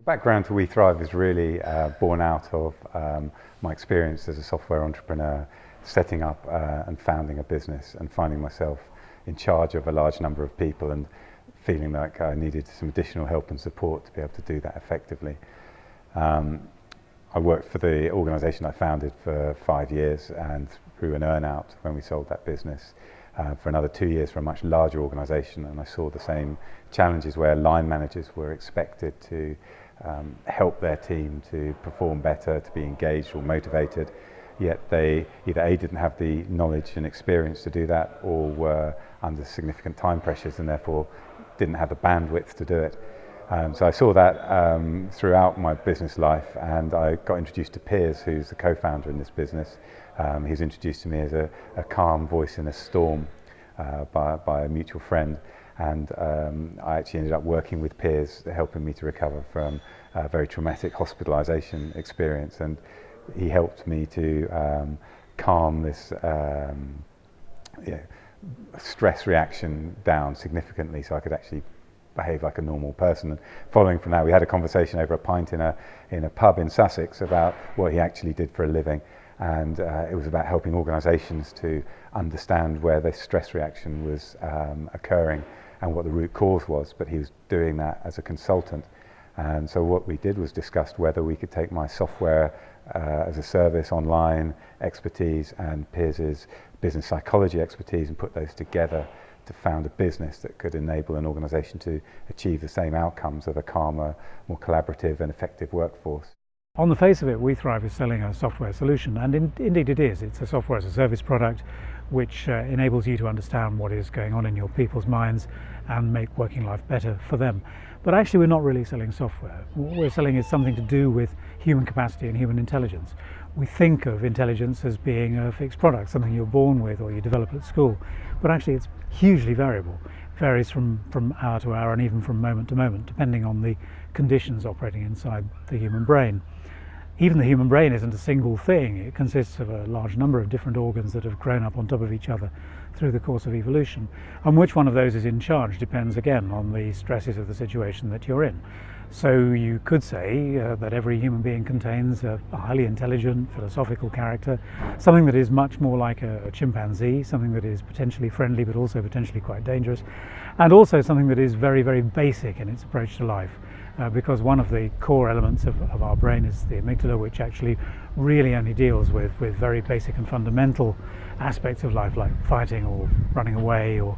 Background to WeThrive is really born out of my experience as a software entrepreneur, setting up and founding a business and finding myself in charge of a large number of people and feeling like I needed some additional help and support to be able to do that effectively. I worked for the organisation I founded for 5 years, and through an earn-out when we sold that business for another 2 years for a much larger organisation, and I saw the same challenges where line managers were expected to help their team to perform better, to be engaged or motivated, yet they either A, didn't have the knowledge and experience to do that, or were under significant time pressures and therefore didn't have the bandwidth to do it. So I saw that throughout my business life, and I got introduced to Piers, who's the co-founder in this business. He was introduced to me as a calm voice in a storm by a mutual friend, and I actually ended up working with Piers, helping me to recover from a very traumatic hospitalisation experience, and he helped me to calm this stress reaction down significantly so I could actually behave like a normal person. And following from that, we had a conversation over a pint in a pub in Sussex about what he actually did for a living, and it was about helping organisations to understand where the stress reaction was occurring and what the root cause was, but he was doing that as a consultant. And so what we did was discussed whether we could take my software as a service online expertise and Piers's business psychology expertise and put those together to found a business that could enable an organisation to achieve the same outcomes of a calmer, more collaborative and effective workforce. On the face of it, WeThrive is selling a software solution, and indeed it is. It's a software as a service product which enables you to understand what is going on in your people's minds and make working life better for them. But actually we're not really selling software. What we're selling is something to do with human capacity and human intelligence. We think of intelligence as being a fixed product, something you're born with or you develop at school, but actually it's hugely variable. It varies from hour to hour and even from moment to moment, depending on the conditions operating inside the human brain. Even the human brain isn't a single thing. It consists of a large number of different organs that have grown up on top of each other through the course of evolution. And which one of those is in charge depends again on the stresses of the situation that you're in. So you could say that every human being contains a highly intelligent, philosophical character, something that is much more like a chimpanzee, something that is potentially friendly but also potentially quite dangerous, and also something that is very, very basic in its approach to life. Because one of the core elements of our brain is the amygdala, which actually really only deals with very basic and fundamental aspects of life, like fighting or running away or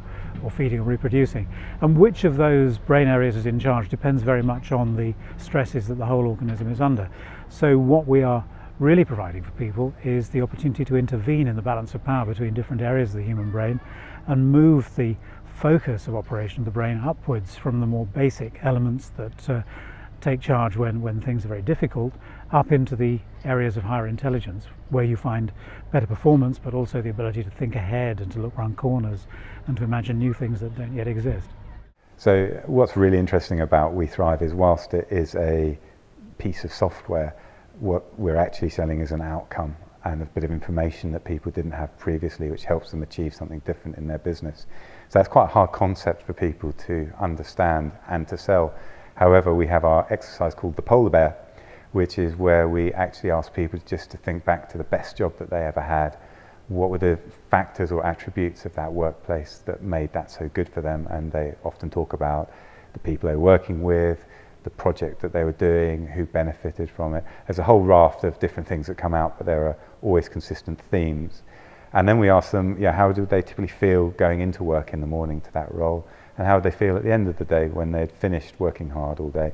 feeding or reproducing. And which of those brain areas is in charge depends very much on the stresses that the whole organism is under. So what we are really providing for people is the opportunity to intervene in the balance of power between different areas of the human brain and move the focus of operation of the brain upwards from the more basic elements that take charge when things are very difficult, up into the areas of higher intelligence, where you find better performance but also the ability to think ahead and to look around corners and to imagine new things that don't yet exist. So what's really interesting about WeThrive is, whilst it is a piece of software, what we're actually selling is an outcome and a bit of information that people didn't have previously, which helps them achieve something different in their business. So that's quite a hard concept for people to understand and to sell. However, we have our exercise called the Polar Bear, which is where we actually ask people just to think back to the best job that they ever had. What were the factors or attributes of that workplace that made that so good for them? And they often talk about the people they were working with, the project that they were doing, who benefited from it. There's a whole raft of different things that come out, but there are always consistent themes. And then we ask them, how do they typically feel going into work in the morning to that role? And how do they feel at the end of the day when they'd finished working hard all day?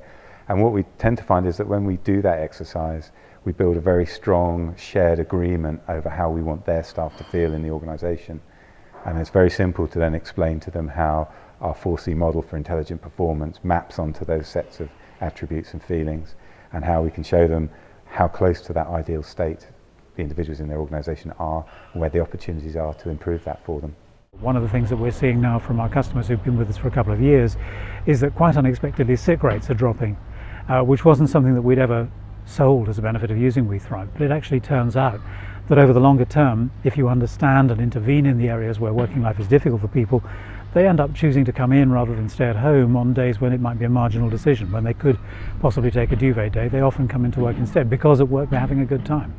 And what we tend to find is that when we do that exercise, we build a very strong shared agreement over how we want their staff to feel in the organisation. And it's very simple to then explain to them how our 4C model for intelligent performance maps onto those sets of attributes and feelings, and how we can show them how close to that ideal state the individuals in their organisation are, and where the opportunities are to improve that for them. One of the things that we're seeing now from our customers who've been with us for a couple of years is that quite unexpectedly sick rates are dropping, which wasn't something that we'd ever sold as a benefit of using WeThrive, but it actually turns out that over the longer term, if you understand and intervene in the areas where working life is difficult for people, they end up choosing to come in rather than stay at home on days when it might be a marginal decision. When they could possibly take a duvet day, they often come into work instead because at work they're having a good time.